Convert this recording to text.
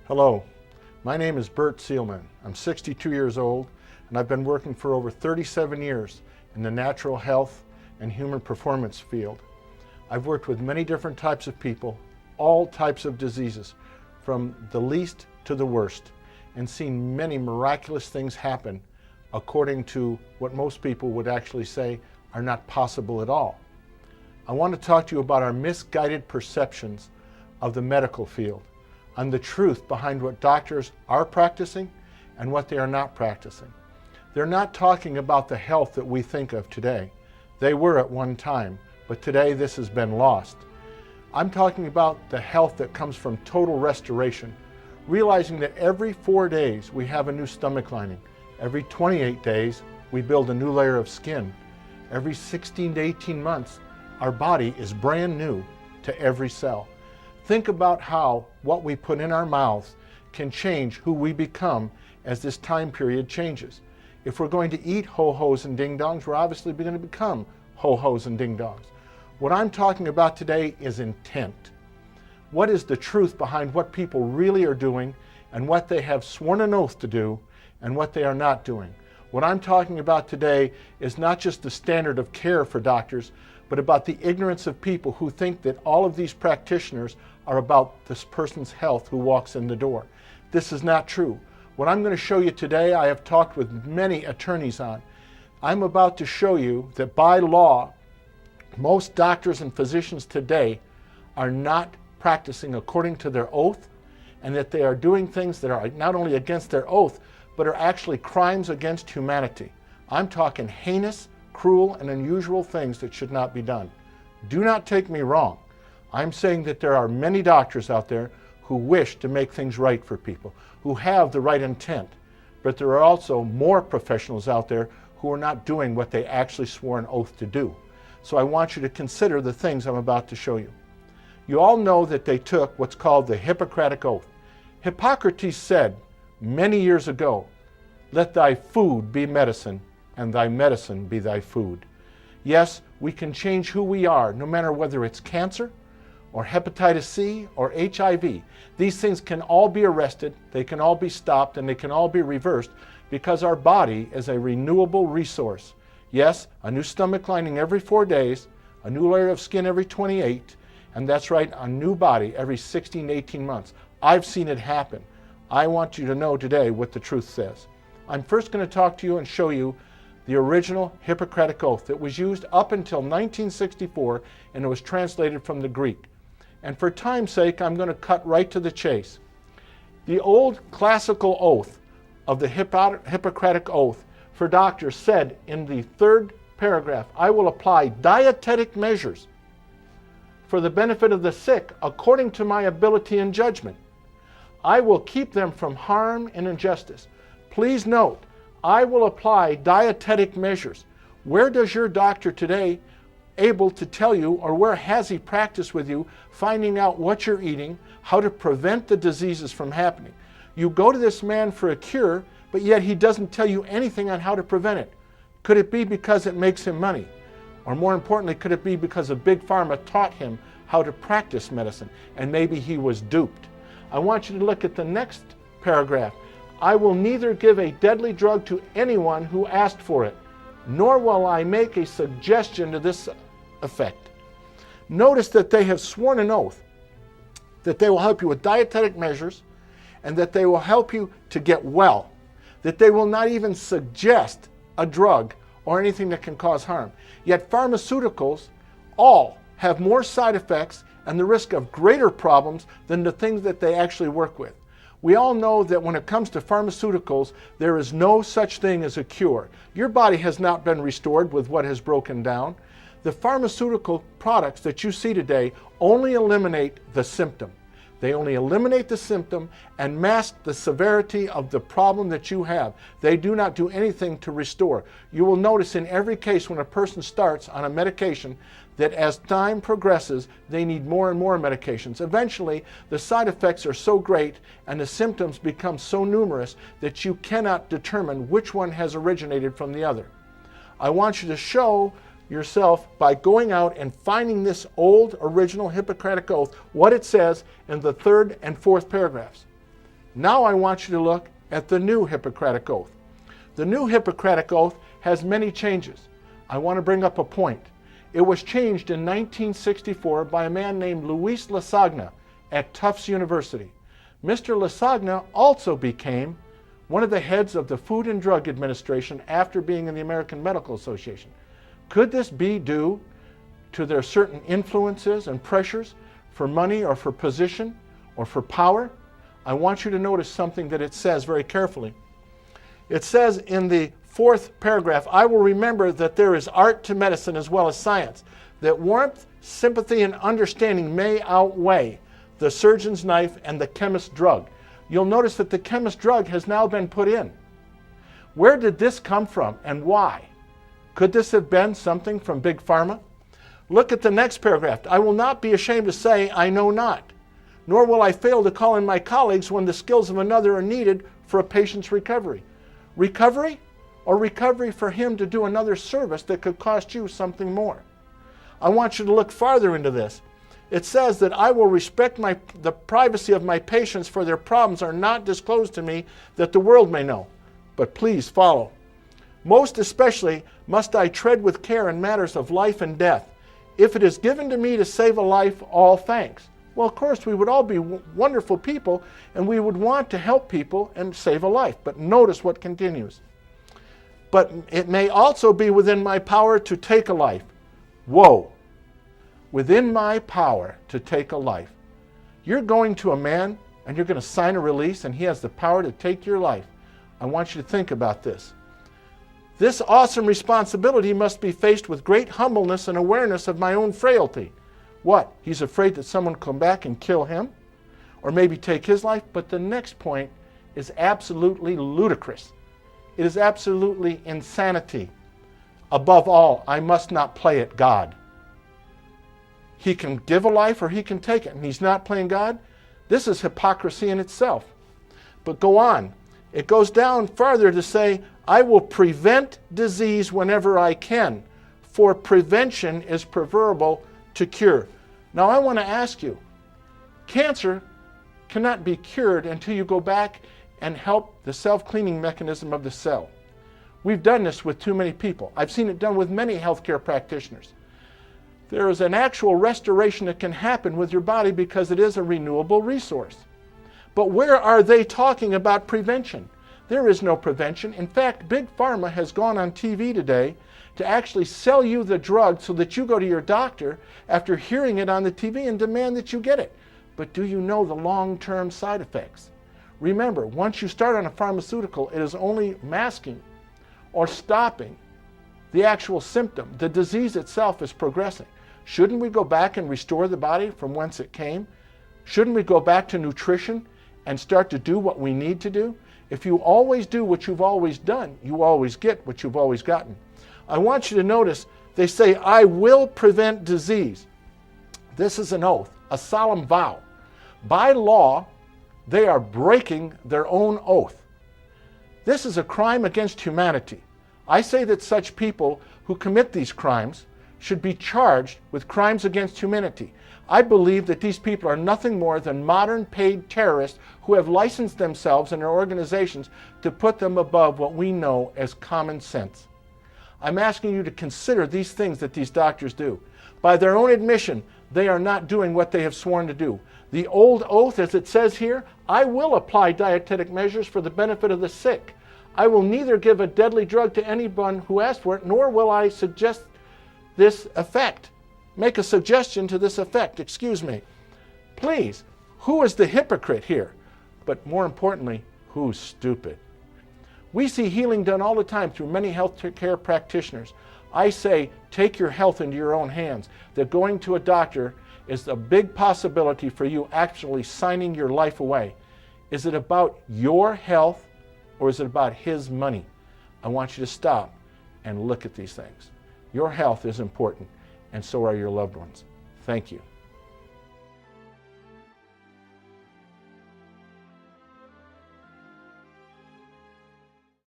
Hello, my name is Bert Seelman. I'm 62 years old and I've been working for over 37 years in the natural health and human performance field. I've worked with many different types of people, all types of diseases, from the least to the worst, and seen many miraculous things happen according to what most people would actually say are not possible at all. I want to talk to you about our misguided perceptions of the medical field, on the truth behind what doctors are practicing and what they are not practicing. They're not talking about the health that we think of today. They were at one time, but today this has been lost. I'm talking about the health that comes from total restoration, realizing that every 4 days we have a new stomach lining. Every 28 days we build a new layer of skin. Every 16 to 18 months our body is brand new to every cell. Think about how what we put in our mouths can change who we become as this time period changes. If we're going to eat ho-hos and ding-dongs, we're obviously going to become ho-hos and ding-dongs. What I'm talking about today is intent. What is the truth behind what people really are doing and what they have sworn an oath to do and what they are not doing? What I'm talking about today is not just the standard of care for doctors, but about the ignorance of people who think that all of these practitioners are about this person's health who walks in the door. This is not true. What I'm going to show you today, I have talked with many attorneys on. I'm about to show you that by law, most doctors and physicians today are not practicing according to their oath, and that they are doing things that are not only against their oath, but are actually crimes against humanity. I'm talking heinous, cruel, and unusual things that should not be done. Do not take me wrong. I'm saying that there are many doctors out there who wish to make things right for people, who have the right intent, but there are also more professionals out there who are not doing what they actually swore an oath to do. So I want you to consider the things I'm about to show you. You all know that they took what's called the Hippocratic Oath. Hippocrates said many years ago, "Let thy food be medicine, and thy medicine be thy food." Yes, we can change who we are, no matter whether it's cancer, or hepatitis C, or HIV. These things can all be arrested, they can all be stopped, and they can all be reversed because our body is a renewable resource. Yes, a new stomach lining every 4 days, a new layer of skin every 28, and that's right, a new body every 16 to 18 months. I've seen it happen. I want you to know today what the truth says. I'm first going to talk to you and show you the original Hippocratic Oath that was used up until 1964, and it was translated from the Greek. And for time's sake, I'm going to cut right to the chase. The old classical oath of the Hippocratic Oath for doctors said in the 3rd paragraph, "I will apply dietetic measures for the benefit of the sick according to my ability and judgment. I will keep them from harm and injustice." Please note, I will apply dietetic measures. Where does your doctor today able to tell you, or where has he practiced with you, finding out what you're eating, how to prevent the diseases from happening? You go to this man for a cure, but yet he doesn't tell you anything on how to prevent it. Could it be because it makes him money? Or more importantly, could it be because a big pharma taught him how to practice medicine, and maybe he was duped? I want you to look at the next paragraph. "I will neither give a deadly drug to anyone who asked for it, nor will I make a suggestion to this effect." Notice that they have sworn an oath that they will help you with dietetic measures and that they will help you to get well, that they will not even suggest a drug or anything that can cause harm. Yet pharmaceuticals all have more side effects and the risk of greater problems than the things that they actually work with. We all know that when it comes to pharmaceuticals, there is no such thing as a cure. Your body has not been restored with what has broken down. The pharmaceutical products that you see today only eliminate the symptom. They only eliminate the symptom and mask the severity of the problem that you have. They do not do anything to restore. You will notice in every case when a person starts on a medication that as time progresses, they need more and more medications. Eventually, the side effects are so great and the symptoms become so numerous that you cannot determine which one has originated from the other. I want you to show yourself by going out and finding this old original Hippocratic Oath, what it says in the 3rd and 4th paragraphs. Now I want you to look at the new Hippocratic Oath. The new Hippocratic Oath has many changes. I want to bring up a point. It was changed in 1964 by a man named Luis Lasagna at Tufts University. Mr. Lasagna also became one of the heads of the Food and Drug Administration after being in the American Medical Association. Could this be due to their certain influences and pressures for money or for position or for power? I want you to notice something that it says very carefully. It says in the 4th paragraph, I will remember that there is art to medicine as well as science, that warmth, sympathy, and understanding may outweigh the surgeon's knife and the chemist's drug. You'll notice that the chemist's drug has now been put in. Where did this come from and why? Could this have been something from Big Pharma? Look at the next paragraph. I will not be ashamed to say I know not, nor will I fail to call in my colleagues when the skills of another are needed for a patient's recovery. Recovery? Or recovery for him to do another service that could cost you something more. I want you to look farther into this. It says that I will respect the privacy of my patients, for their problems are not disclosed to me that the world may know. But please follow. Most especially must I tread with care in matters of life and death. If it is given to me to save a life, all thanks. Well, of course, we would all be wonderful people, and we would want to help people and save a life. But notice what continues. But it may also be within my power to take a life. Whoa. Within my power to take a life. You're going to a man and you're going to sign a release and he has the power to take your life. I want you to think about this. This awesome responsibility must be faced with great humbleness and awareness of my own frailty. What? He's afraid that someone will come back and kill him? Or maybe take his life? But the next point is absolutely ludicrous. It is absolutely insanity. Above all, I must not play at God. He can give a life or he can take it, and he's not playing God. This is hypocrisy in itself. But go on. It goes down farther to say, I will prevent disease whenever I can, for prevention is preferable to cure. Now I want to ask you, cancer cannot be cured until you go back and help the self-cleaning mechanism of the cell. We've done this with too many people. I've seen it done with many healthcare practitioners. There is an actual restoration that can happen with your body because it is a renewable resource. But where are they talking about prevention? There is no prevention. In fact, Big Pharma has gone on TV today to actually sell you the drug so that you go to your doctor after hearing it on the TV and demand that you get it. But do you know the long-term side effects? Remember, once you start on a pharmaceutical, it is only masking or stopping the actual symptom. The disease itself is progressing. Shouldn't we go back and restore the body from whence it came? Shouldn't we go back to nutrition and start to do what we need to do? If you always do what you've always done, you always get what you've always gotten. I want you to notice, they say, I will prevent disease. This is an oath, a solemn vow. By law, they are breaking their own oath. This is a crime against humanity. I say that such people who commit these crimes should be charged with crimes against humanity. I believe that these people are nothing more than modern paid terrorists who have licensed themselves and their organizations to put them above what we know as common sense. I'm asking you to consider these things that these doctors do. By their own admission, they are not doing what they have sworn to do. The old oath, as it says here, I will apply dietetic measures for the benefit of the sick. I will neither give a deadly drug to anyone who asks for it, nor will I suggest this effect. Make a suggestion to this effect, excuse me. Please, who is the hypocrite here? But more importantly, who's stupid? We see healing done all the time through many healthcare practitioners. I say, take your health into your own hands. That going to a doctor is a big possibility for you actually signing your life away. Is it about your health or is it about his money? I want you to stop and look at these things. Your health is important, and so are your loved ones. Thank you.